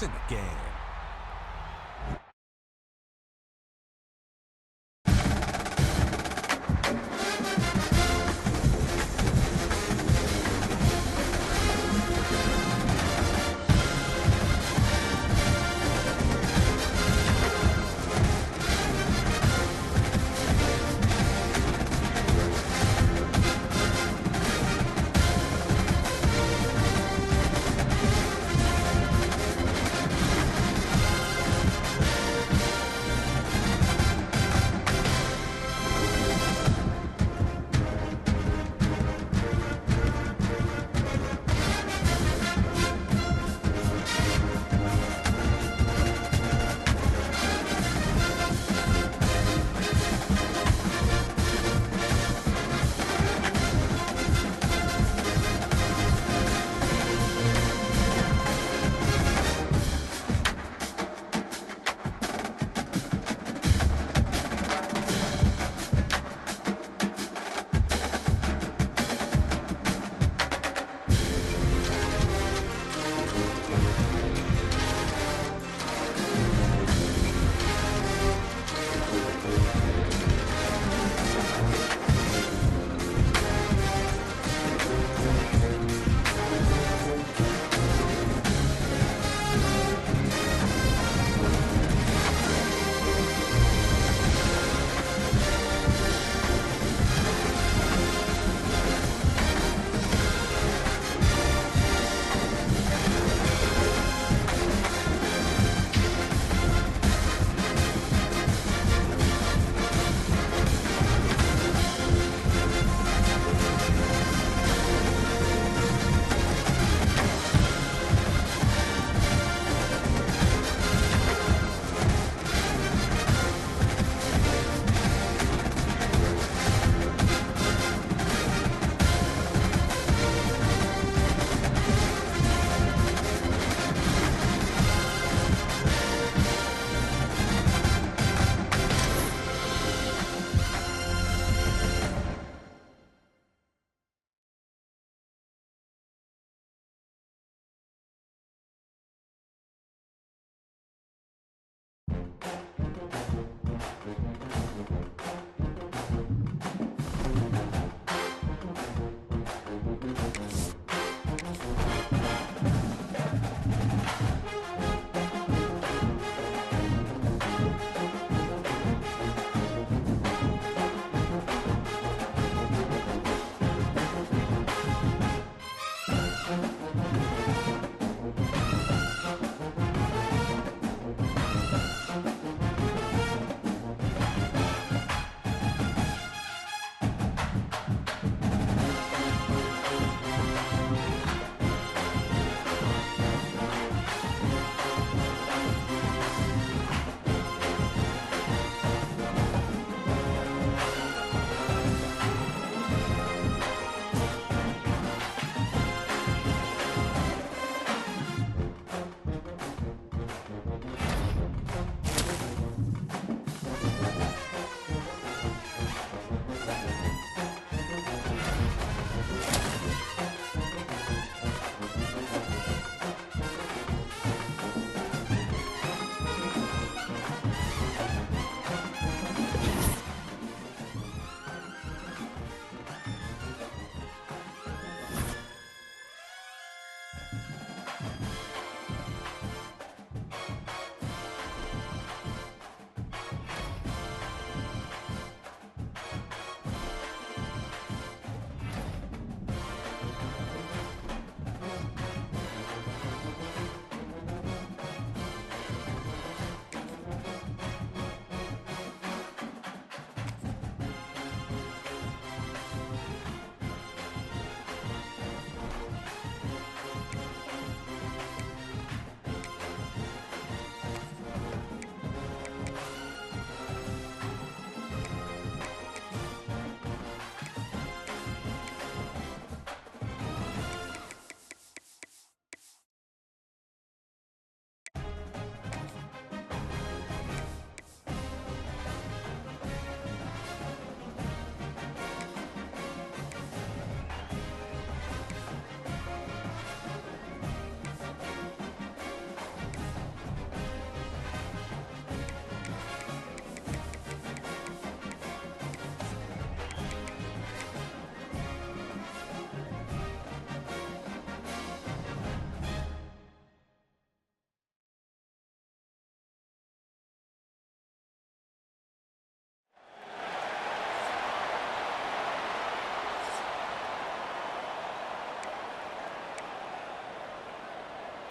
in the game.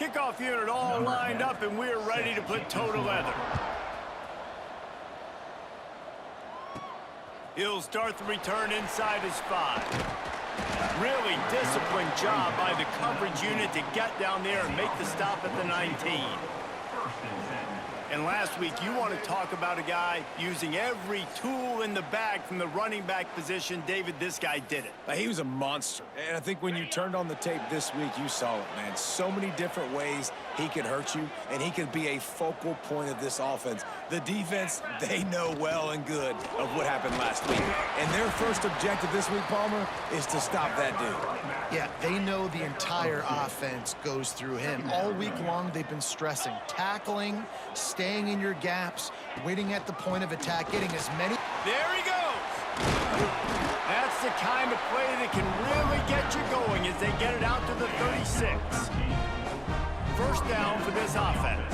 Kickoff unit all lined up, and we're ready to put toe to leather. He'll start the return inside his 5. Really disciplined job by the coverage unit to get down there and make the stop at the 19. And last week, you want to talk about a guy using every tool in the bag from the running back position. David, this guy did it. He was a monster. And I think when you turned on the tape this week, you saw it, man. So many different ways he could hurt you, and he could be a focal point of this offense. The defense, they know well and good of what happened last week. And their first objective this week, Palmer, is to stop that dude. Yeah, they know the entire offense goes through him. All week long, they've been stressing tackling, staying in your gaps, waiting at the point of attack, getting as many. There he goes. That's the kind of play that can really get you going as they get it out to the 36. First down for this offense.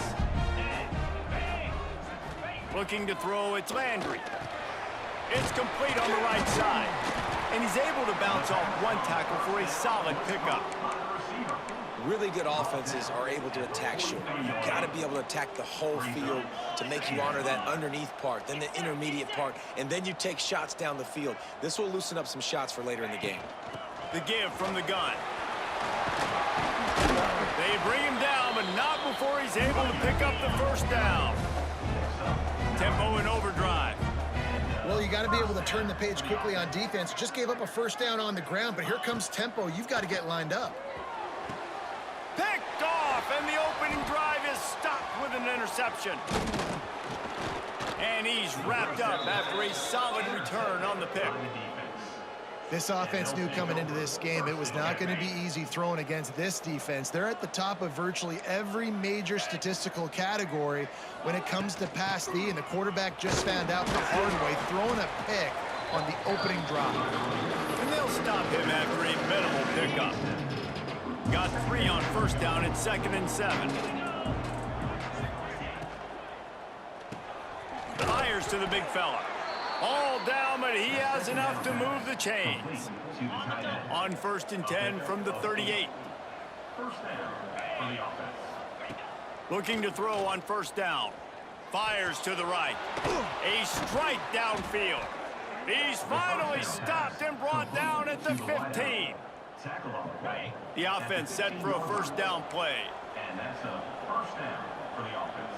Looking to throw, it's Landry. It's complete on the right side. And he's able to bounce off one tackle for a solid pickup. Really good offenses are able to attack short. You've got to be able to attack the whole field to make you honor that underneath part, then the intermediate part, and then you take shots down the field. This will loosen up some shots for later in the game. The give from the gun. They bring him down, but not before he's able to pick up the first down. Tempo in overdrive. Well, you got to be able to turn the page quickly on defense. Just gave up a first down on the ground, but here comes tempo. You've got to get lined up. Picked off, and the opening drive is stopped with an interception. And he's wrapped up after a solid return on the pick. This offense knew coming into this game it was not going to be easy throwing against this defense. They're at the top of virtually every major statistical category when it comes to pass D, and the quarterback just found out the hard way, throwing a pick on the opening drive. And they'll stop him after a minimal pickup. Got 3 on first down at 2nd and 7. Fires to the big fella. All down, but he has enough to move the chains. On 1st and 10 from the 38. Looking to throw on first down. Fires to the right. A strike downfield. He's finally stopped and brought down at the 15. The offense set for a first down play. And that's a first down for the offense.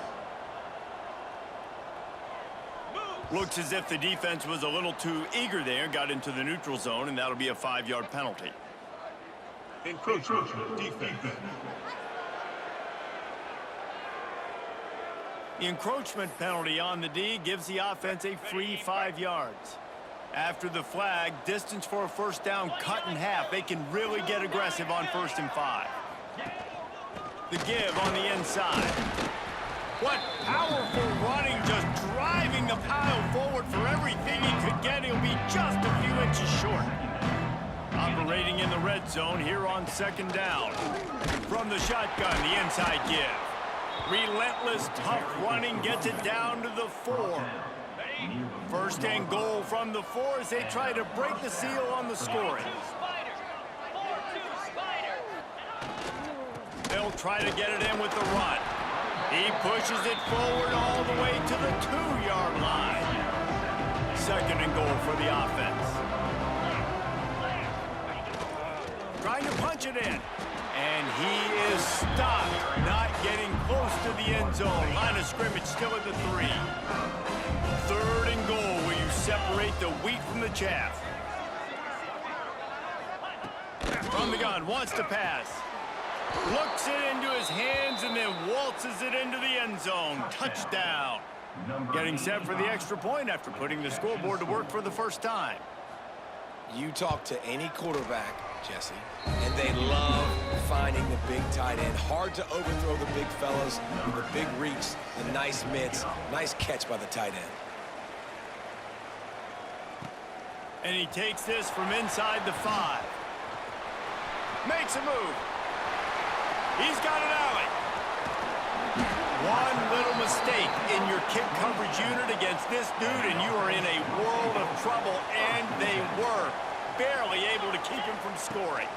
Looks as if the defense was a little too eager there, got into the neutral zone, and that'll be a 5-yard penalty. Encroachment defense. The encroachment penalty on the D gives the offense a free 5 yards. After the flag, distance for a first down cut in half. They can really get aggressive on 1st and 5. The give on the inside. What powerful running, just driving the pile forward for everything he could get. He'll be just a few inches short. Operating in the red zone here on 2nd down. From the shotgun, the inside give. Relentless, tough running gets it down to the 4. 1st and goal from the 4 as they try to break the seal on the scoring. They'll try to get it in with the run. He pushes it forward all the way to the 2-yard line. 2nd and goal for the offense. Trying to punch it in. And he is stopped, not getting close to the end zone. Line of scrimmage still at the 3. 3rd and goal where you separate the wheat from the chaff. From the gun, wants to pass. Looks it into his hands and then waltzes it into the end zone. Touchdown. Getting set for the extra point after putting the scoreboard to work for the first time. You talk to any quarterback, Jesse, and they love finding the big tight end. Hard to overthrow the big fellas with the big reach, the nice mitts, nice catch by the tight end. And he takes this from inside the 5. Makes a move. He's got an alley. One little mistake in your kick coverage unit against this dude, and you are in a world of trouble, and they were barely able to keep him from scoring.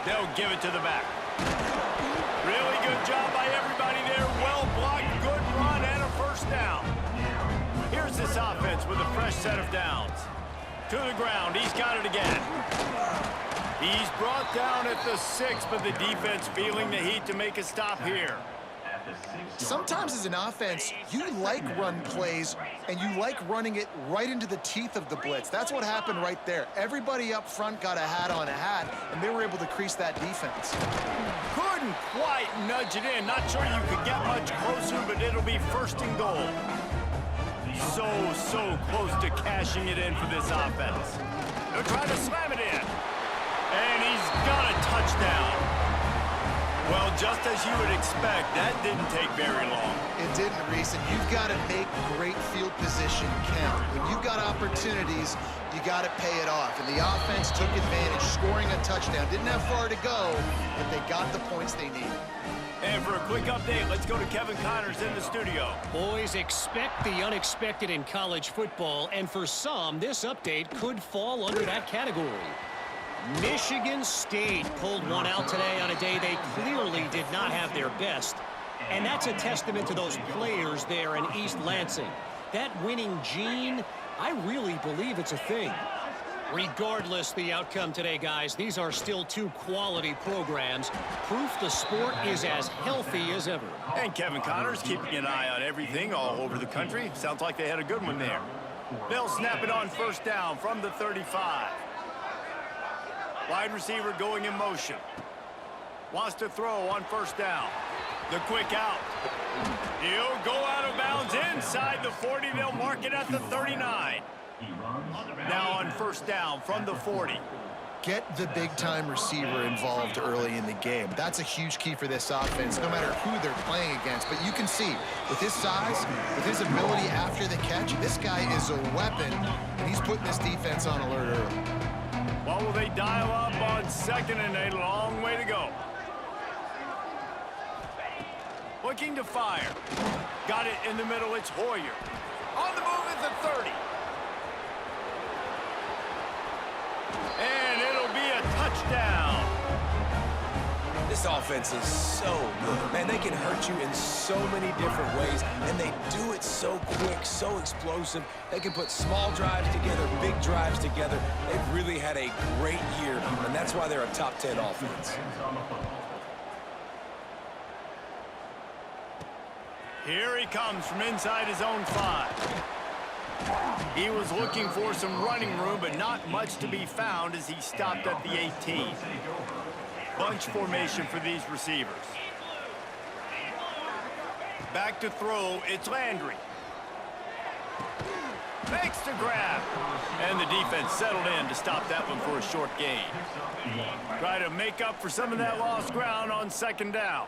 They'll give it to the back. Really good job by everybody there. Well blocked, good run, and a first down. Here's this offense with a fresh set of downs. To the ground, he's got it again. He's brought down at the 6, but the defense feeling the heat to make a stop here. Sometimes as an offense, you like run plays, and you like running it right into the teeth of the blitz. That's what happened right there. Everybody up front got a hat on a hat, and they were able to crease that defense. Couldn't quite nudge it in. Not sure you could get much closer, but it'll be first and goal. So close to cashing it in for this offense. They'll try to slam it in. And he's got a touchdown. Well, just as you would expect, that didn't take very long. It didn't, Reese, and you've got to make great field position count. When you've got opportunities, you got to pay it off. And the offense took advantage, scoring a touchdown. Didn't have far to go, but they got the points they needed. And for a quick update, let's go to Kevin Connors in the studio. Boys, expect the unexpected in college football, and for some, this update could fall under that category. Michigan State pulled one out today on a day they clearly did not have their best. And that's a testament to those players there in East Lansing. That winning gene, I really believe it's a thing. Regardless the outcome today, guys, these are still two quality programs. Proof the sport is as healthy as ever. And Kevin Connors keeping an eye on everything all over the country. Sounds like they had a good one there. They'll snap it on first down from the 35. Wide receiver going in motion. Wants to throw on first down. The quick out. He'll go out of bounds inside the 40. They'll mark it at the 39. Now on first down from the 40. Get the big-time receiver involved early in the game. That's a huge key for this offense, no matter who they're playing against. But you can see, with his size, with his ability after the catch, this guy is a weapon, and he's putting this defense on alert early. What will they dial up on second and a long way to go? Looking to fire. Got it in the middle, it's Hoyer. On the move at the 30. And it'll be a touchdown. This offense is so good. Man, they can hurt you in so many different ways, and they do it so quick, so explosive. They can put small drives together, big drives together. They've really had a great year, and that's why they're a top 10 offense. Here he comes from inside his own 5. He was looking for some running room, but not much to be found as he stopped at the 18. Bunch formation for these receivers. Back to throw, it's Landry. Makes the grab. And the defense settled in to stop that one for a short gain. Try to make up for some of that lost ground on second down.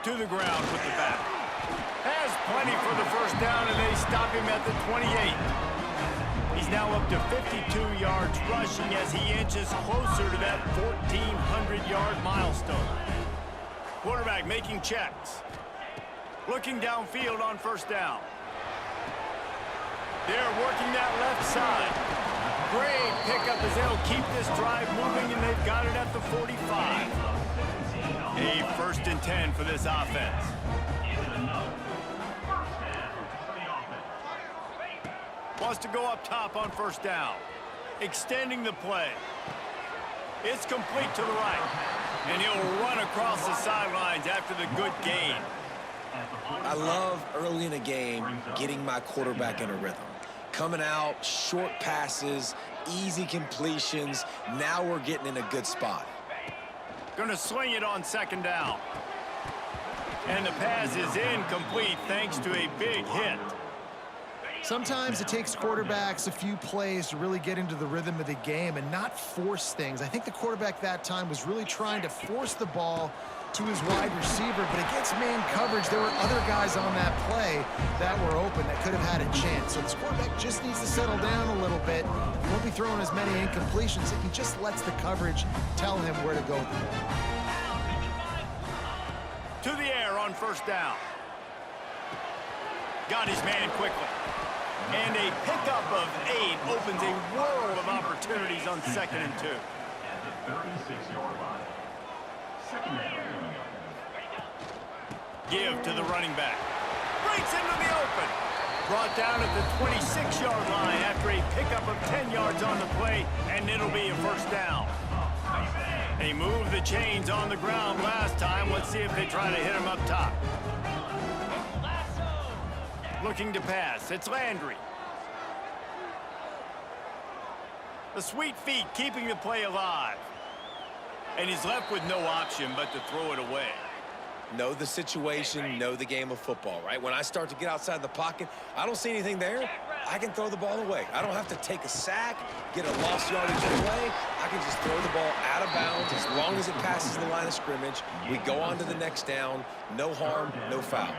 To the ground with the back. Has plenty for the first down, and they stop him at the 28. He's now up to 52 yards rushing as he inches closer to that 1,400-yard milestone. Quarterback making checks. Looking downfield on first down. They're working that left side. Great pickup as they'll keep this drive moving, and they've got it at the 45. A first and 10 for this offense. Wants to go up top on first down. Extending the play. It's complete to the right. And he'll run across the sidelines after the good gain. I love early in a game getting my quarterback in a rhythm. Coming out, short passes, easy completions. Now we're getting in a good spot. Gonna swing it on second down. And the pass is incomplete thanks to a big hit. Sometimes it takes quarterbacks a few plays to really get into the rhythm of the game and not force things. I think the quarterback that time was really trying to force the ball to his wide receiver, but against man coverage, there were other guys on that play that were open that could have had a chance. So this quarterback just needs to settle down a little bit. He won't be throwing as many incompletions if he just lets the coverage tell him where to go with the ball. To the air on first down. Got his man quickly. And a pickup of 8 opens a world of opportunities on second and 2. 36-yard line. Second down coming up. Give to the running back. Breaks into the open. Brought down at the 26-yard line after a pickup of 10 yards on the play, and it'll be a first down. They moved the chains on the ground last time. Let's see if they try to hit him up top. Looking to pass. It's Landry. The sweet feet keeping the play alive. And he's left with no option but to throw it away. Know the situation, know the game of football, right? When I start to get outside the pocket, I don't see anything there, I can throw the ball away. I don't have to take a sack, get a lost yardage play. I can just throw the ball out of bounds as long as it passes the line of scrimmage. We go on to the next down. No harm, no foul.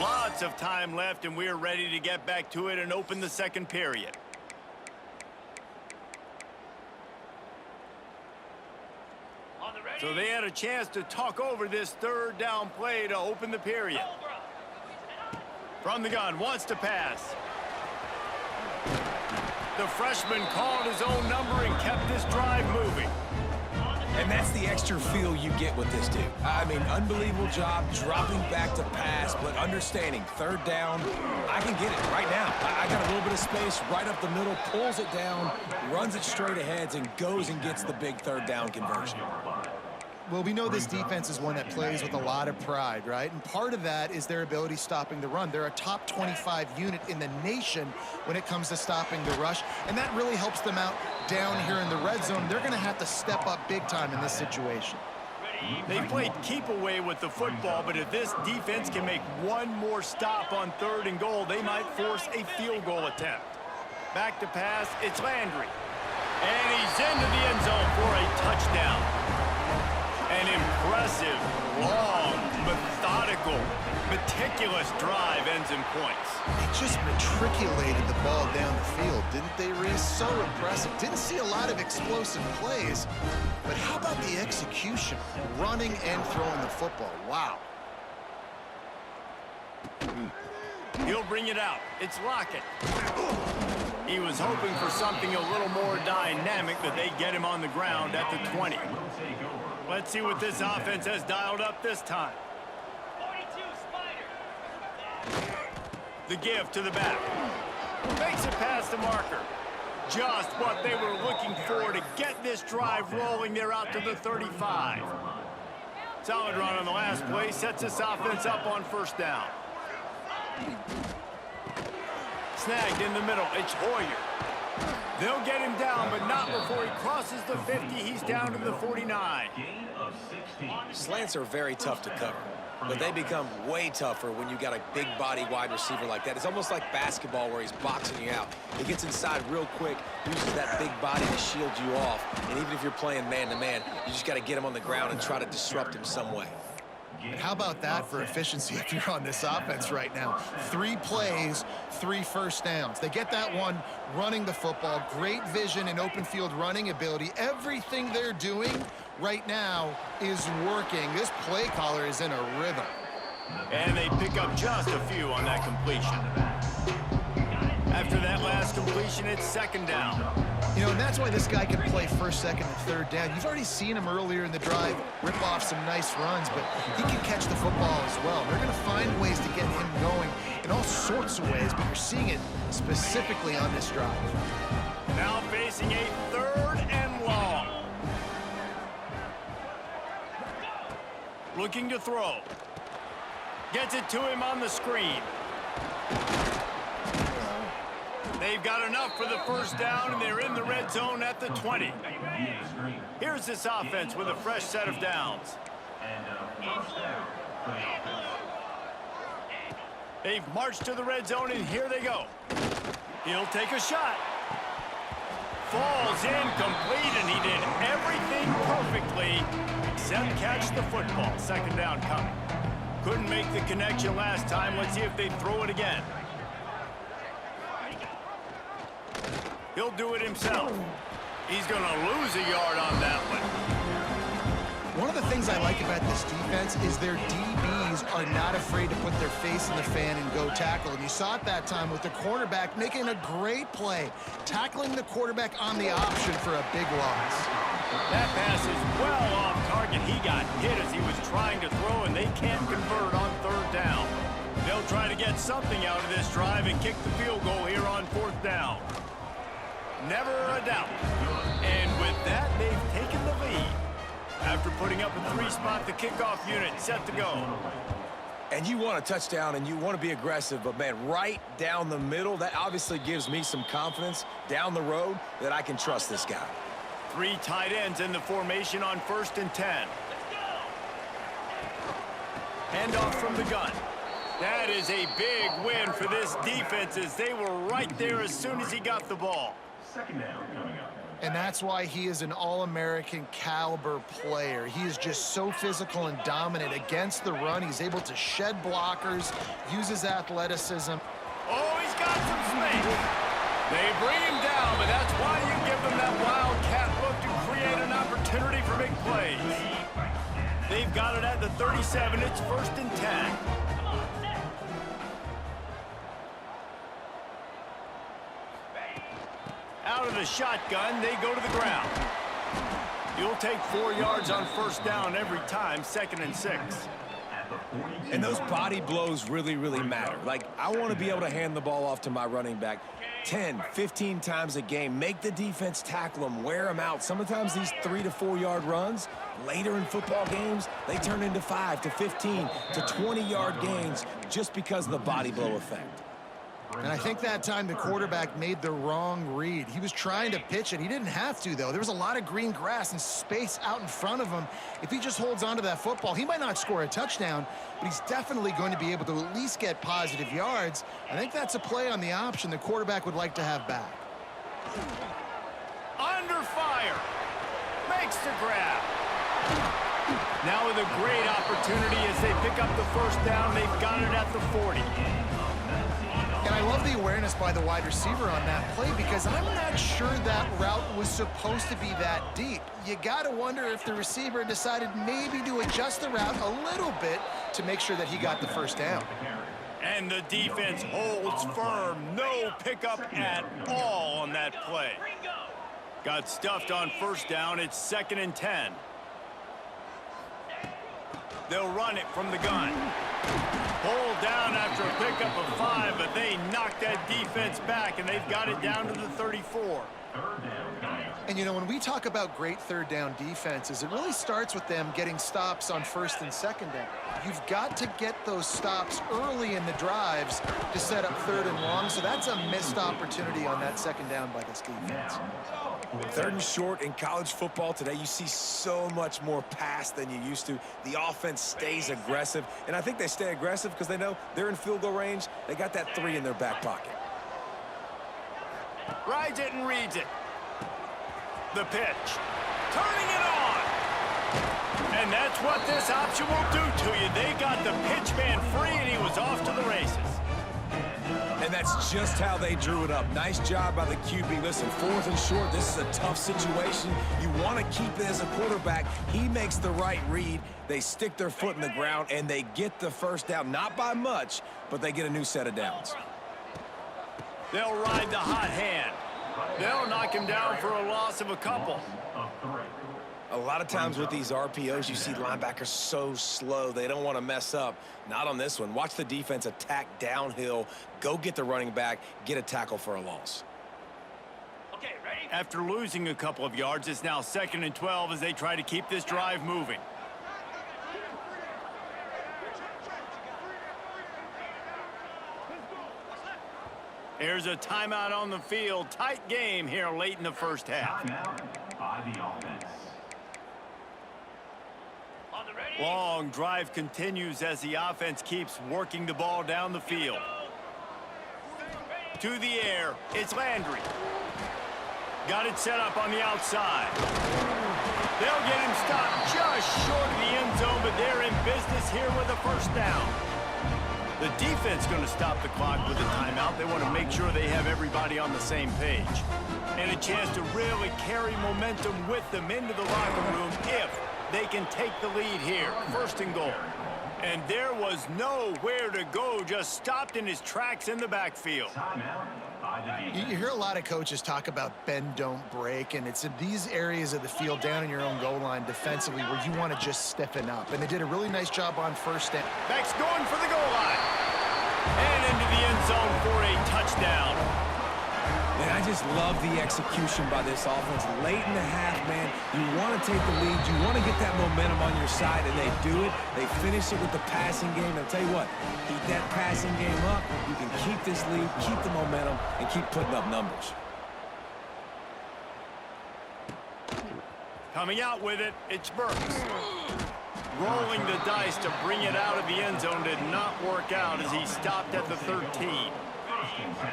Lots of time left, and we're ready to get back to it and open the second period. So they had a chance to talk over this third down play to open the period. From the gun, wants to pass. The freshman called his own number and kept this drive moving. And that's the extra feel you get with this dude. I mean, unbelievable job dropping back to pass, but understanding third down, I can get it right now. I got a little bit of space right up the middle, pulls it down, runs it straight ahead, and goes and gets the big third down conversion. Well, we know this defense is one that plays with a lot of pride, right? And part of that is their ability stopping the run. They're a top 25 unit in the nation when it comes to stopping the rush, and that really helps them out down here in the red zone. They're going to have to step up big time in this situation. They played keep away with the football, but if this defense can make one more stop on 3rd and goal, they might force a field goal attempt. Back to pass, it's Landry. And he's into the end zone for a touchdown. An impressive, long, methodical, meticulous drive ends in points. They just matriculated the ball down the field, didn't they, Reese? So impressive. Didn't see a lot of explosive plays, but how about the execution? Running and throwing the football. Wow. He'll bring it out. It's Lockett. He was hoping for something a little more dynamic, but they get him on the ground at the 20. Let's see what this offense has dialed up this time. 42 Spider. The give to the back. Makes it past the marker. Just what they were looking for to get this drive rolling. They're out to the 35. Solid run on the last play. Sets this offense up on first down. Snagged in the middle. It's Hoyer. They'll get him down, but not before he crosses the 50. He's down to the 49. Slants are very tough to cover, but they become way tougher when you got a big body wide receiver like that. It's almost like basketball where he's boxing you out. He gets inside real quick, uses that big body to shield you off, and even if you're playing man-to-man, you just got to get him on the ground and try to disrupt him some way. And how about that for efficiency if you're on this offense right now? 3 plays, 3 first downs. They get that one running the football. Great vision and open field running ability. Everything they're doing right now is working. This play caller is in a rhythm. And they pick up just a few on that completion. After that last completion, it's second down. You know, and that's why this guy can play first, second, and third down. You've already seen him earlier in the drive rip off some nice runs, but he can catch the football as well. They're going to find ways to get him going in all sorts of ways, but you're seeing it specifically on this drive. Now facing a 3rd and long. Looking to throw. Gets it to him on the screen. They've got enough for the first down, and they're in the red zone at the 20. Here's this offense with a fresh set of downs. They've marched to the red zone, and here they go. He'll take a shot. falls incomplete, and he did everything perfectly except catch the football. Second down coming. Couldn't make the connection last time. Let's see if they throw it again. He'll do it himself. He's going to lose a yard on that one. One of the things I like about this defense is their DBs are not afraid to put their face in the fan and go tackle. And you saw it that time with the cornerback making a great play, tackling the quarterback on the option for a big loss. That pass is well off target. He got hit as he was trying to throw, and they can't convert on third down. They'll try to get something out of this drive and kick the field goal here on fourth down. Never a doubt. And with that, they've taken the lead. After putting up a three-spot, the kickoff unit set to go. And you want a touchdown and you want to be aggressive, but man, right down the middle, that obviously gives me some confidence down the road that I can trust this guy. Three tight ends in the formation on 1st and 10. Handoff from the gun. That is a big win for this defense as they were right there as soon as he got the ball. Second down coming up. And that's why he is an All-American caliber player. He is just so physical and dominant against the run. He's able to shed blockers, use his athleticism. Oh, he's got some space. They bring him down, but that's why you give them that wildcat look to create an opportunity for big plays. They've got it at the 37. It's 1st and 10. Out of the shotgun, they go to the ground. You'll take 4 yards on 1st down every time, 2nd and 6. And those body blows really, really matter. Like, I want to be able to hand the ball off to my running back 10, 15 times a game. Make the defense tackle them, wear them out. Sometimes these 3 to 4 yard runs, later in football games, they turn into 5 to 15 to 20 yard gains just because of the body blow effect. And I think that time the quarterback made the wrong read. He was trying to pitch it. He didn't have to, though. There was a lot of green grass and space out in front of him. If he just holds onto that football, he might not score a touchdown, but he's definitely going to be able to at least get positive yards. I think that's a play on the option the quarterback would like to have back. Under fire. Makes the grab. Now with a great opportunity as they pick up the 1st down. They've got it at the 40. And I love the awareness by the wide receiver on that play because I'm not sure that route was supposed to be that deep. You got to wonder if the receiver decided maybe to adjust the route a little bit to make sure that he got the 1st down. And the defense holds firm. No pickup at all on that play. Got stuffed on 1st down. It's 2nd and 10. They'll run it from the gun. Pulled down after a pickup of 5, but they knocked that defense back, and they've got it down to the 34. And, you know, when we talk about great 3rd down defenses, it really starts with them getting stops on 1st and 2nd down. You've got to get those stops early in the drives to set up 3rd and long, so that's a missed opportunity on that 2nd down by this defense. 3rd and short in college football today, you see so much more pass than you used to. The offense stays aggressive, and I think they stay aggressive because they know they're in field goal range. They got that 3 in their back pocket. Rides it and reads it. The pitch. Turning it on. And that's what this option will do to you. They got the pitch man free, and he was off to the races. And that's just how they drew it up. Nice job by the QB. Listen, 4th and short, this is a tough situation. You want to keep it as a quarterback. He makes the right read. They stick their foot in the ground, and they get the 1st down. Not by much, but they get a new set of downs. They'll ride the hot hand. They'll knock him down for a loss of a couple. A lot of times with these RPOs, you see linebackers so slow. They don't want to mess up. Not on this one. Watch the defense attack downhill, go get the running back, get a tackle for a loss. Okay, ready? After losing a couple of yards, it's now 2nd and 12 as they try to keep this drive moving. Here's a timeout on the field. Tight game here late in the 1st half. By the offense. Long drive continues as the offense keeps working the ball down the field. To the air, it's Landry. Got it set up on the outside. They'll get him stopped just short of the end zone, but they're in business here with a first down. The defense going to stop the clock with a timeout. They want to make sure they have everybody on the same page. And a chance to really carry momentum with them into the locker room if they can take the lead here. First and goal. And there was nowhere to go, just stopped in his tracks in the backfield. You hear a lot of coaches talk about bend, don't break, and it's in these areas of the field down in your own goal line defensively where you want to just stiffen up. And they did a really nice job on first down. Beck's going for the goal line. And into the end zone for a touchdown. Man, I just love the execution by this offense. Late in the half, man, you want to take the lead. You want to get that momentum on your side, and they do it. They finish it with the passing game. I'll tell you what, keep that passing game up. You can keep this lead, keep the momentum, and keep putting up numbers. Coming out with it, it's Burks. Rolling the dice to bring it out of the end zone did not work out as he stopped at the 13.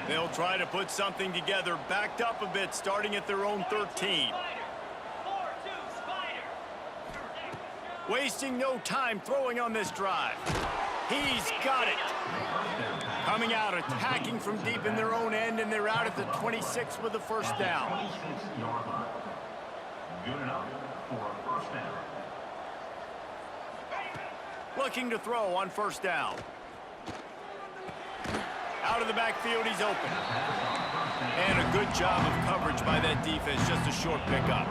They'll try to put something together, backed up a bit, starting at their own 13. Wasting no time throwing on this drive. He's got it. Coming out, attacking from deep in their own end, and they're out at the 26 with the first down. Good enough for a first down. Looking to throw on first down. Out of the backfield, he's open. And a good job of coverage by that defense, just a short pickup.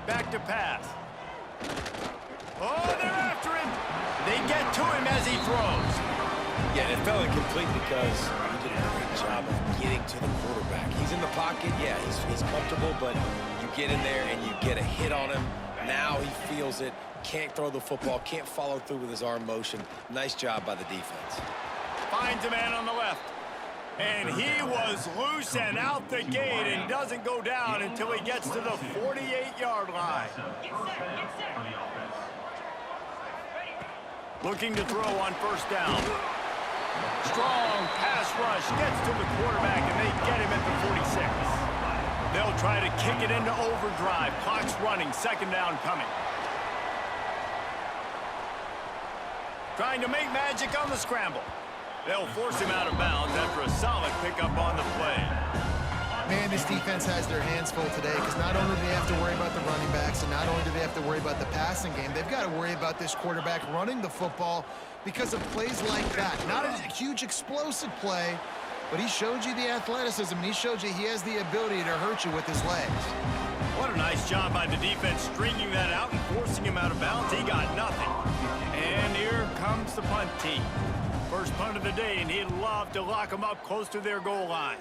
Back to pass. Oh, they're after him. They get to him as he throws. Yeah, it fell incomplete because he did a great job of getting to the quarterback. He's in the pocket, yeah, he's comfortable, but you get in there and you get a hit on him. Now he feels it, can't throw the football, can't follow through with his arm motion. Nice job by the defense. Finds a man on the left. And he was loose and out the gate and doesn't go down until he gets to the 48-yard line. Looking to throw on first down. Strong pass rush, gets to the quarterback, and they get him at the 46. They'll try to kick it into overdrive. Clock's running, second down coming. Trying to make magic on the scramble. They'll force him out of bounds after a solid pickup on the play. Man, this defense has their hands full today because not only do they have to worry about the running backs and not only do they have to worry about the passing game, they've got to worry about this quarterback running the football because of plays like that. Not a huge explosive play, but he showed you the athleticism, and he showed you he has the ability to hurt you with his legs. What a nice job by the defense stringing that out and forcing him out of bounds. He got nothing. And here comes the punt team. First punt of the day, and he'd love to lock them up close to their goal line.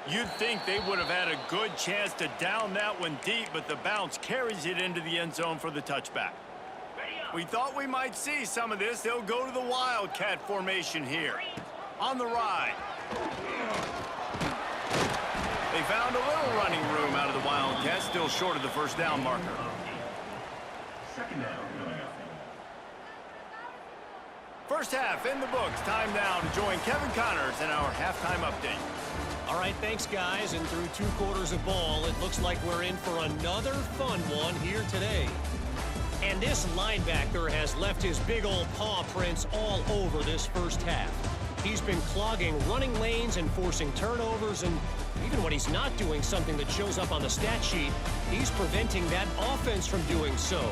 You'd think they would have had a good chance to down that one deep, but the bounce carries it into the end zone for the touchback. We thought we might see some of this. They'll go to the Wildcat formation here. On the ride. They found a little running room out of the Wildcats, still short of the first down marker. Second down. First half in the books. Time now to join Kevin Connors in our halftime update. All right, thanks, guys. And through 2 quarters of ball, it looks like we're in for another fun one here today. And this linebacker has left his big old paw prints all over this first half. He's been clogging running lanes and forcing turnovers, and even when he's not doing something that shows up on the stat sheet, he's preventing that offense from doing so.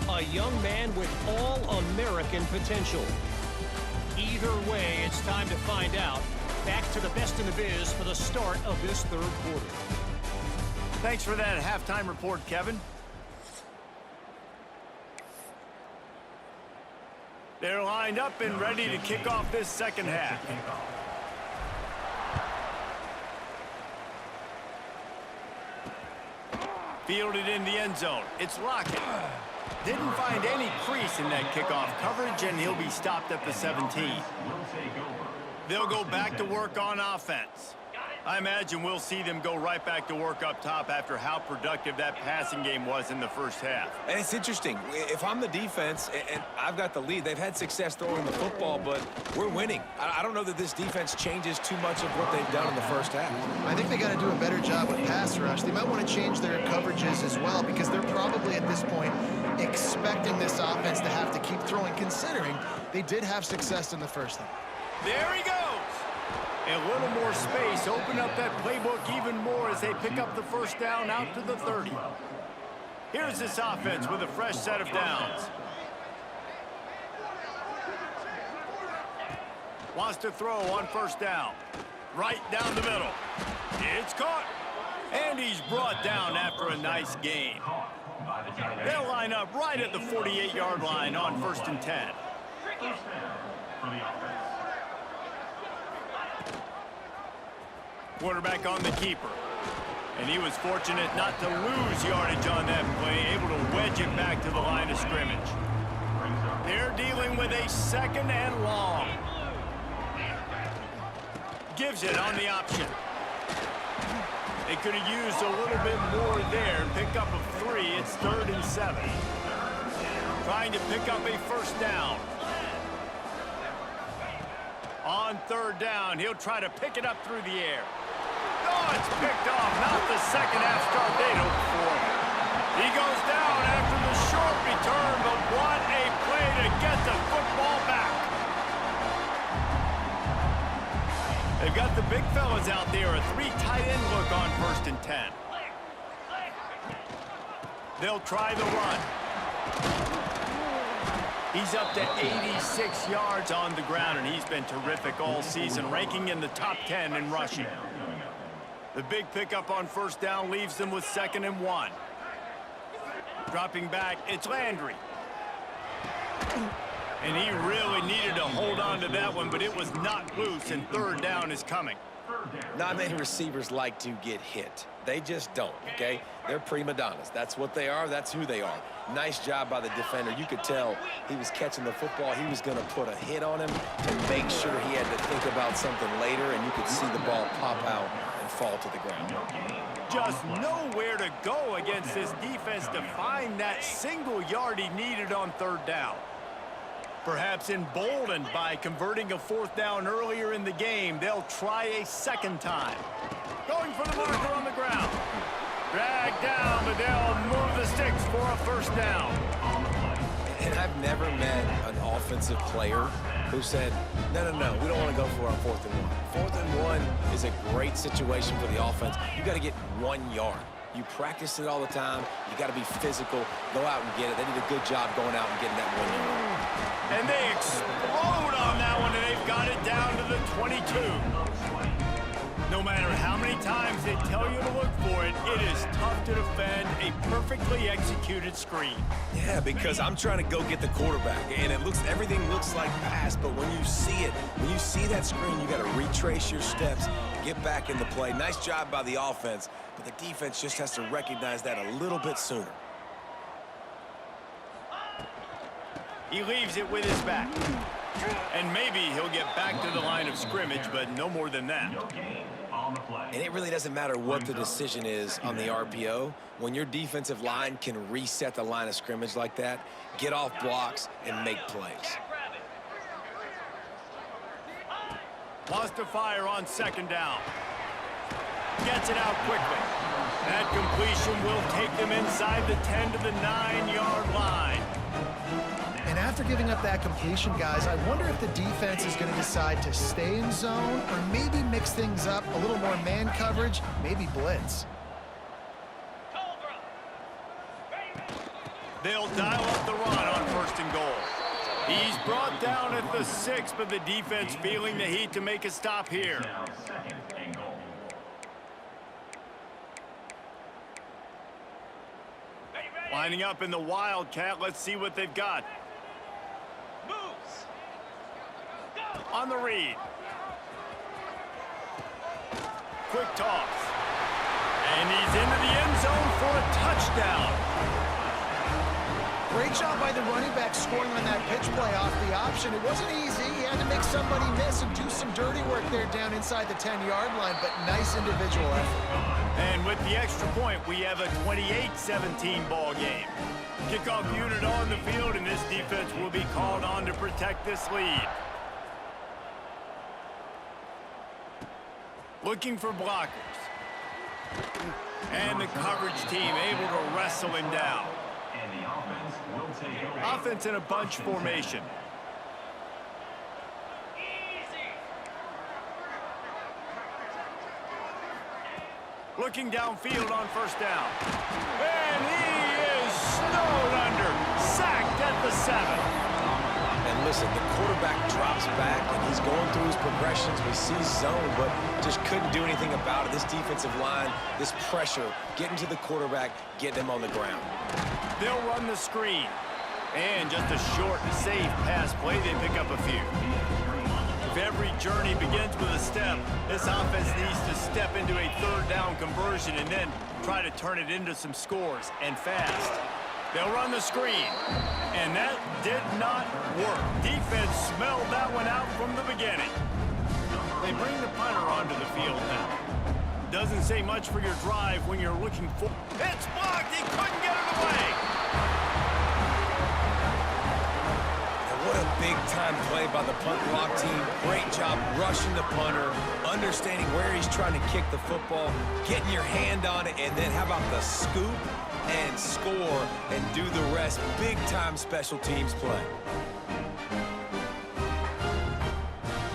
A young man with all-American potential. Either way, it's time to find out. Back to the best in the biz for the start of this third quarter. Thanks for that halftime report, Kevin. They're lined up and ready to kick off this second half. Fielded in the end zone. It's Lockett. Didn't find any crease in that kickoff coverage, and he'll be stopped at the 17. They'll go back to work on offense. I imagine we'll see them go right back to work up top after how productive that passing game was in the first half. And it's interesting. If I'm the defense and I've got the lead, they've had success throwing the football, but we're winning. I don't know that this defense changes too much of what they've done in the first half. I think they got to do a better job with pass rush. They might want to change their coverages as well because they're probably at this point expecting this offense to have to keep throwing, considering they did have success in the first half. There he goes. A little more space, open up that playbook even more as they pick up the first down out to the 30. Here's this offense with a fresh set of downs. Wants to throw on first down. Right down the middle. It's caught. And he's brought down after a nice gain. They'll line up right at the 48-yard line on 1st and 10. Quarterback on the keeper. And he was fortunate not to lose yardage on that play, able to wedge it back to the line of scrimmage. They're dealing with a 2nd and long. Gives it on the option. They could have used a little bit more there and pick up a 3. It's 3rd and 7. Trying to pick up a first down. On 3rd down, he'll try to pick it up through the air. Oh, it's picked off. Not the second half start they'd hoped for. He goes down after the short return, but what a play to get the football back. They've got the big fellas out there, a 3 tight end look on 1st and 10. They'll try the run. He's up to 86 yards on the ground, and he's been terrific all season, ranking in the top 10 in rushing. The big pickup on first down leaves them with 2nd and 1. Dropping back, it's Landry. And he really needed to hold on to that one, but it was not loose, and 3rd down is coming. Not many receivers like to get hit. They just don't, okay? They're prima donnas. That's what they are. That's who they are. Nice job by the defender. You could tell he was catching the football. He was going to put a hit on him to make sure he had to think about something later, and you could see the ball pop out and fall to the ground. Just nowhere to go against this defense to find that single yard he needed on 3rd down. Perhaps emboldened by converting a 4th down earlier in the game, they'll try a 2nd time. Going for the marker on the ground. Dragged down, but they'll move the sticks for a first down. And I've never met an offensive player who said, no, we don't want to go for our 4th and 1. 4th and 1 is a great situation for the offense. You got to get 1 yard. You practice it all the time. You got to be physical. Go out and get it. They did a good job going out and getting that 1 yard. And they explode on that one, and they've got it down to the 22. No matter how many times they tell you to look for it, it is tough to defend a perfectly executed screen. Yeah, because I'm trying to go get the quarterback, and everything looks like pass, but when you see it, when you see that screen, you got to retrace your steps, get back in the play. Nice job by the offense, but the defense just has to recognize that a little bit sooner. He leaves it with his back. And maybe he'll get back to the line of scrimmage, but no more than that. And it really doesn't matter what the decision is on the RPO. When your defensive line can reset the line of scrimmage like that, get off blocks and make plays. Wants to fire on 2nd down. Gets it out quickly. That completion will take them inside the 10 to the 9-yard line. And after giving up that completion, guys, I wonder if the defense is going to decide to stay in zone or maybe mix things up, a little more man coverage, maybe blitz. They'll dial up the run on 1st and goal. He's brought down at the 6, but the defense feeling the heat to make a stop here. Lining up in the Wildcat. Let's see what they've got. On the read. Quick toss. And he's into the end zone for a touchdown. Great job by the running back scoring on that pitch play off the option. It wasn't easy. He had to make somebody miss and do some dirty work there down inside the 10-yard line, but nice individual effort. And with the extra point, we have a 28-17 ball game. Kickoff unit on the field, and this defense will be called on to protect this lead. Looking for blockers. And the coverage team able to wrestle him down. And the offense will take over. Offense in a bunch formation. Looking downfield on first down. And he is snowed under. Sacked at the 7. And listen, the quarterback drops back, and he's going through his progressions. We see zone, but just couldn't do anything about it. This defensive line, this pressure, getting to the quarterback, getting him on the ground. They'll run the screen. And just a short, safe pass play. They pick up a few. If every journey begins with a step, this offense needs to step into a third down conversion and then try to turn it into some scores, and fast. They'll run the screen, and that did not work. Defense smelled that one out from the beginning. They bring the punter onto the field now. Doesn't say much for your drive when you're looking for... It's blocked! He couldn't get it away! And what a big-time play by the punt block team. Great job rushing the punter, understanding where he's trying to kick the football, getting your hand on it, and then how about the scoop and score and do the rest. Big-time special teams play.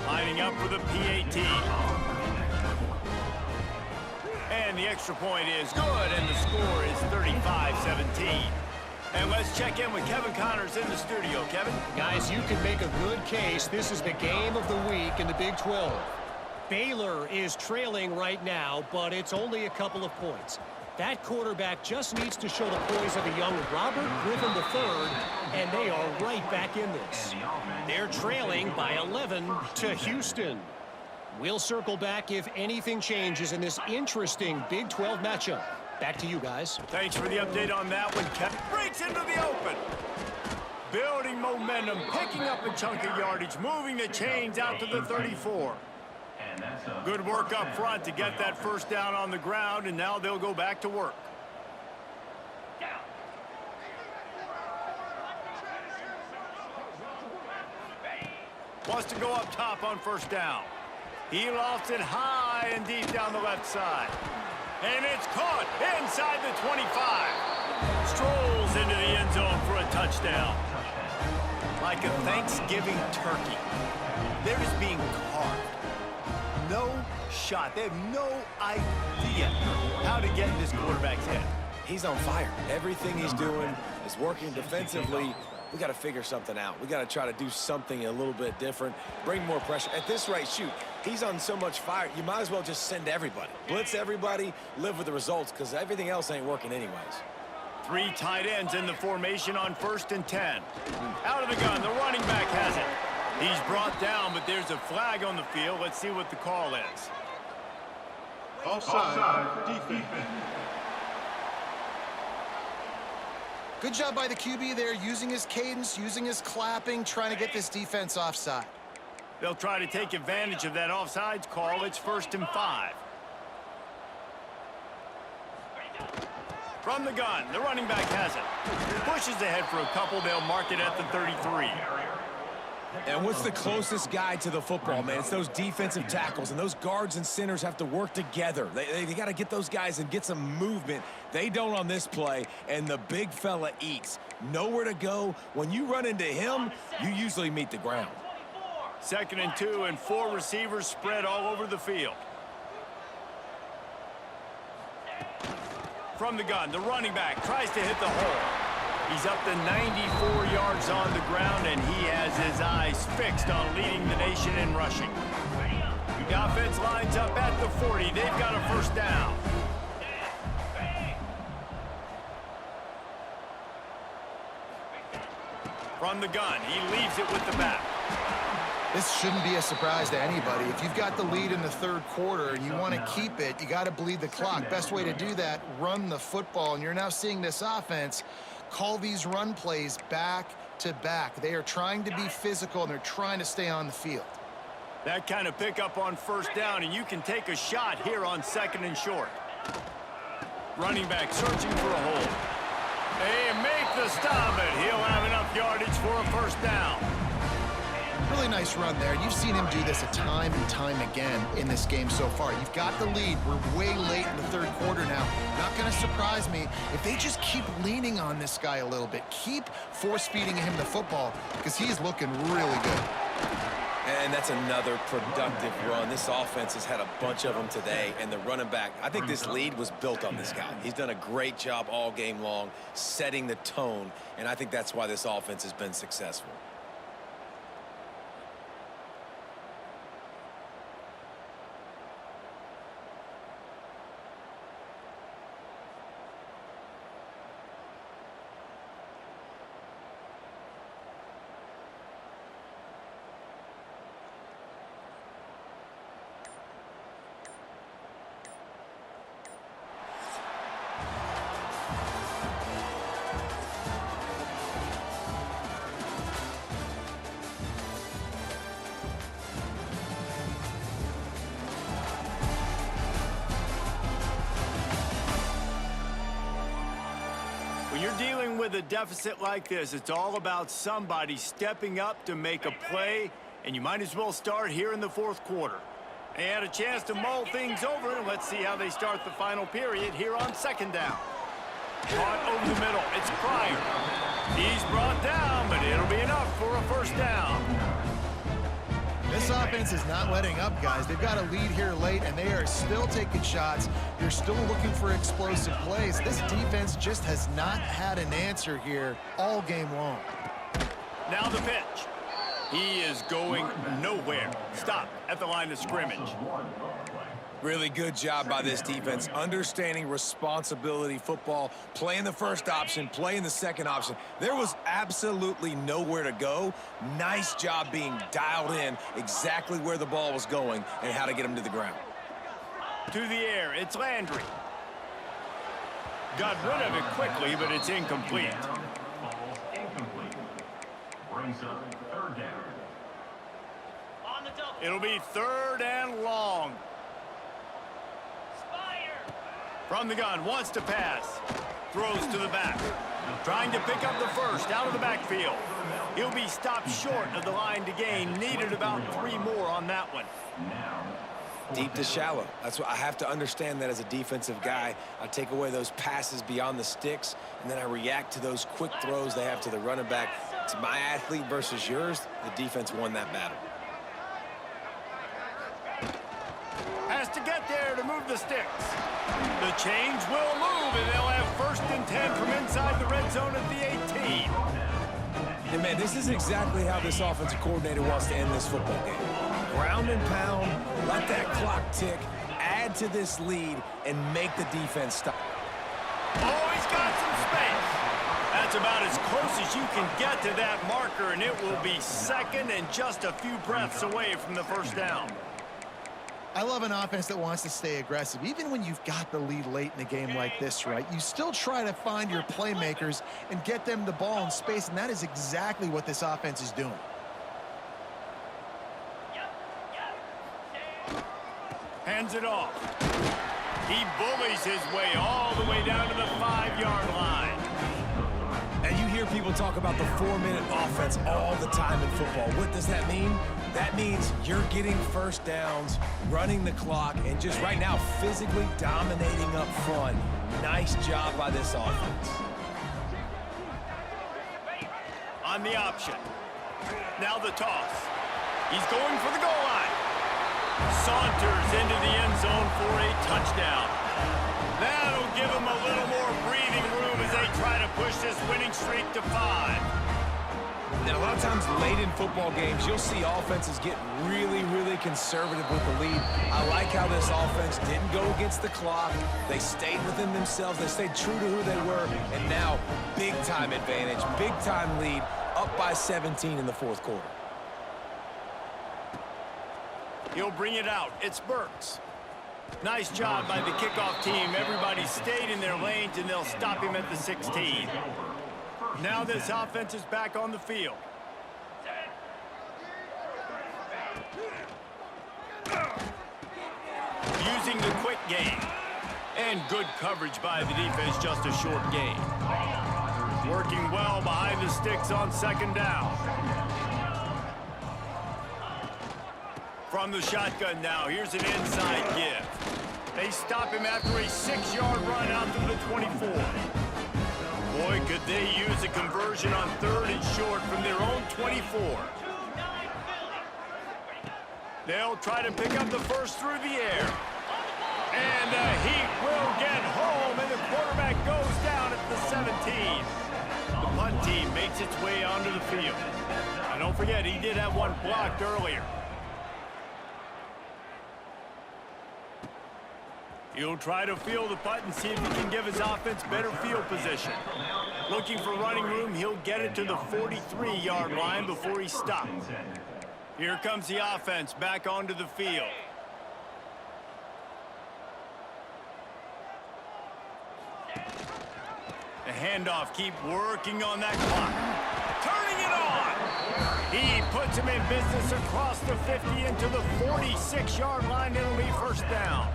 Lining up for the PAT. And the extra point is good, and the score is 35-17. And let's check in with Kevin Connors in the studio. Kevin? Guys, you can make a good case. This is the game of the week in the Big 12. Baylor is trailing right now, but it's only a couple of points. That quarterback just needs to show the poise of a young Robert Griffin III, and they are right back in this. They're trailing by 11 to Houston. We'll circle back if anything changes in this interesting Big 12 matchup. Back to you guys. Thanks for the update on that one, Kevin. Breaks into the open. Building momentum, picking up a chunk of yardage, moving the chains out to the 34. Good work up front to get that first down on the ground, and now they'll go back to work. Wants to go up top on first down. He lofts it high and deep down the left side. And it's caught inside the 25. Strolls into the end zone for a touchdown. Like a Thanksgiving turkey. They're just being carved. No shot. They have no idea how to get in this quarterback's head. He's on fire. Everything he's doing is working defensively. We got to figure something out. We got to try to do something a little bit different, bring more pressure. At this rate, shoot, he's on so much fire, you might as well just send everybody. Blitz everybody, live with the results, because everything else ain't working anyways. 3 tight ends in the formation on 1st and 10. Out of the gun, the running back has it. He's brought down, but there's a flag on the field. Let's see what the call is. Offside defense. Good job by the QB there, using his cadence, using his clapping, trying to get this defense offside. They'll try to take advantage of that offsides call. It's 1st and 5. From the gun, the running back has it. Pushes ahead for a couple. They'll mark it at the 33. And what's the closest guy to the football, man? It's those defensive tackles, and those guards and centers have to work together. They got to get those guys and get some movement. They don't on this play, and the big fella eats. Nowhere to go. When you run into him, you usually meet the ground. 2nd and 2, and 4 receivers spread all over the field. From the gun, the running back tries to hit the hole. He's up to 94 yards on the ground, and he has his eyes fixed on leading the nation in rushing. The offense lines up at the 40. They've got a first down. From the gun, he leaves it with the back. This shouldn't be a surprise to anybody. If you've got the lead in the 3rd quarter and you want to keep it, you got to bleed the clock. Best way to do that, run the football. And you're now seeing this offense call these run plays back to back. They are trying to be physical, and they're trying to stay on the field. That kind of pickup on first down, and you can take a shot here on 2nd and short. Running back searching for a hole. They make the stop, but he'll have enough yardage for a first down. Really nice run there. You've seen him do this a time and time again in this game so far. You've got the lead. We're way late in the 3rd quarter now. Not going to surprise me if they just keep leaning on this guy a little bit. Keep force-feeding him the football because he's looking really good. And that's another productive run. This offense has had a bunch of them today, and the running back, I think this lead was built on this guy. He's done a great job all game long setting the tone, and I think that's why this offense has been successful. When you're dealing with a deficit like this, it's all about somebody stepping up to make a play, and you might as well start here in the 4th quarter. They had a chance to mull things over, and let's see how they start the final period here on 2nd down. Caught over the middle. It's Pryor. He's brought down, but it'll be enough for a first down. This offense is not letting up, guys. They've got a lead here late, and they are still taking shots. They're still looking for explosive plays. This defense just has not had an answer here all game long. Now the pitch. He is going nowhere. Stop at the line of scrimmage. Really good job by this defense, understanding responsibility football, playing the first option, playing the second option. There was absolutely nowhere to go. Nice job being dialed in exactly where the ball was going and how to get him to the ground. To the air, it's Landry. Got rid of it quickly, but it's incomplete. Incomplete. Brings up 3rd down. It'll be 3rd and long. From the gun, wants to pass. Throws to the back. Trying to pick up the first out of the backfield. He'll be stopped short of the line to gain. Needed about 3 more on that one. Deep to shallow. That's what I have to understand that as a defensive guy. I take away those passes beyond the sticks, and then I react to those quick throws they have to the running back. It's my athlete versus yours. The defense won that battle. Has to get there to move the sticks. The change will move, and they'll have 1st and 10 from inside the red zone at the 18. And man, this is exactly how this offensive coordinator wants to end this football game. Ground and pound, let that clock tick, add to this lead, and make the defense stop. Oh, he's got some space. That's about as close as you can get to that marker, and it will be 2nd and just a few breaths away from the first down. I love an offense that wants to stay aggressive. Even when you've got the lead late in a game like this, right, you still try to find your playmakers and get them the ball in space, and that is exactly what this offense is doing. Hands it off. He bullies his way all the way down to the 5-yard line. And you hear people talk about the 4-minute offense all the time in football. What does that mean? That means you're getting first downs, running the clock, and just right now physically dominating up front. Nice job by this offense. On the option. Now the toss. He's going for the goal line. Saunters into the end zone for a touchdown. That'll give him a little more breathing room as they try to push this winning streak to 5. Now, a lot of times late in football games, you'll see offenses get really, really conservative with the lead. I like how this offense didn't go against the clock. They stayed within themselves. They stayed true to who they were. And now, big-time advantage, big-time lead, up by 17 in the 4th quarter. He'll bring it out. It's Burks. Nice job by the kickoff team. Everybody stayed in their lanes, and they'll stop him at the 16. Now this offense is back on the field. Using the quick game. And good coverage by the defense, just a short gain. Working well behind the sticks on second down. From the shotgun now, here's an inside give. They stop him after a 6-yard run out to the 24. Boy, could they use a conversion on 3rd and short from their own 24. They'll try to pick up the first through the air. And the Heat will get home, and the quarterback goes down at the 17. The punt team makes its way onto the field. And don't forget, he did have one blocked earlier. He'll try to field the punt and see if he can give his offense better field position. Looking for running room, he'll get it to the 43-yard line before he stops. Here comes the offense back onto the field. The handoff, keep working on that clock. Turning it on! He puts him in business across the 50 into the 46-yard line. It'll be first down.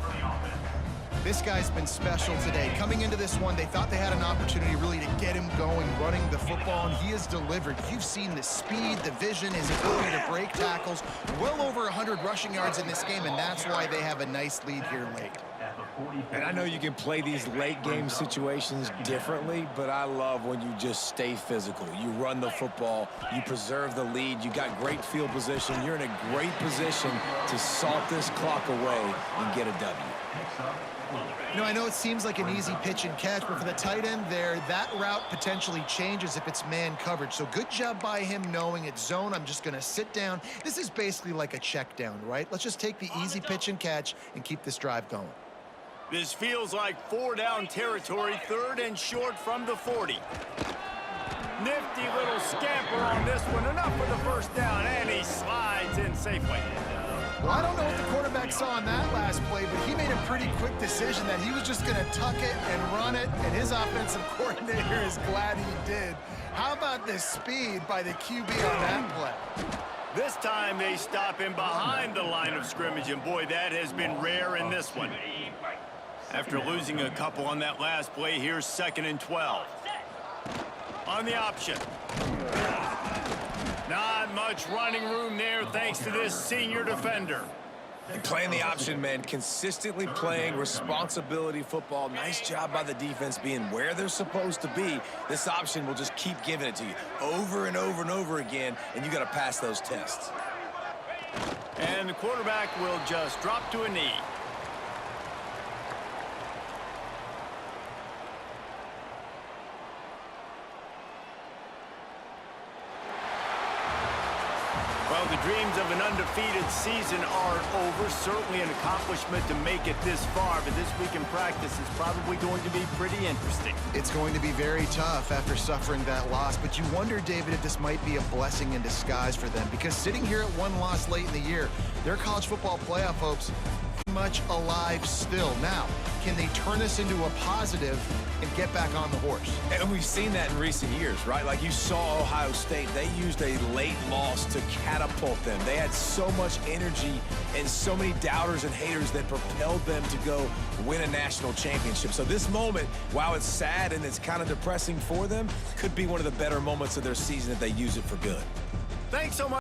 This guy's been special today. Coming into this one, they thought they had an opportunity really to get him going, running the football, and he has delivered. You've seen the speed, the vision, his ability to break tackles. Well over 100 rushing yards in this game, and that's why they have a nice lead here late. And I know you can play these late-game situations differently, but I love when you just stay physical. You run the football, you preserve the lead, you got great field position, you're in a great position to salt this clock away and get a W. You know, I know it seems like an easy pitch and catch, but for the tight end there, that route potentially changes if it's man coverage. So good job by him knowing it's zone. I'm just going to sit down. This is basically like a check down, right? Let's just take the easy pitch and catch and keep this drive going. This feels like 4-down territory, 3rd and short from the 40. Nifty little scamper on this one. Enough for the first down, and he slides in safely. Well, I don't know what the quarterback saw in that last play, but he made a pretty quick decision that he was just going to tuck it and run it, and his offensive coordinator is glad he did. How about the speed by the QB on that play? This time they stop him behind the line of scrimmage, and boy, that has been rare in this one. After losing a couple on that last play, here's 2nd and 12. On the option. Not much running room there thanks to this senior defender. And playing the option, man, consistently playing responsibility football. Nice job by the defense being where they're supposed to be. This option will just keep giving it to you over and over and over again, and you got to pass those tests. And the quarterback will just drop to a knee. Well, the dreams of an undefeated season aren't over. Certainly an accomplishment to make it this far, but this week in practice is probably going to be pretty interesting. It's going to be very tough after suffering that loss, but you wonder, David, if this might be a blessing in disguise for them, because sitting here at one loss late in the year, their college football playoff hopes much alive still. Now, can they turn this into a positive and get back on the horse? And we've seen that in recent years, right? Like you saw Ohio State, they used a late loss to catapult them. They had so much energy and so many doubters and haters that propelled them to go win a national championship. So this moment, while it's sad and it's kind of depressing for them, could be one of the better moments of their season if they use it for good. Thanks so much.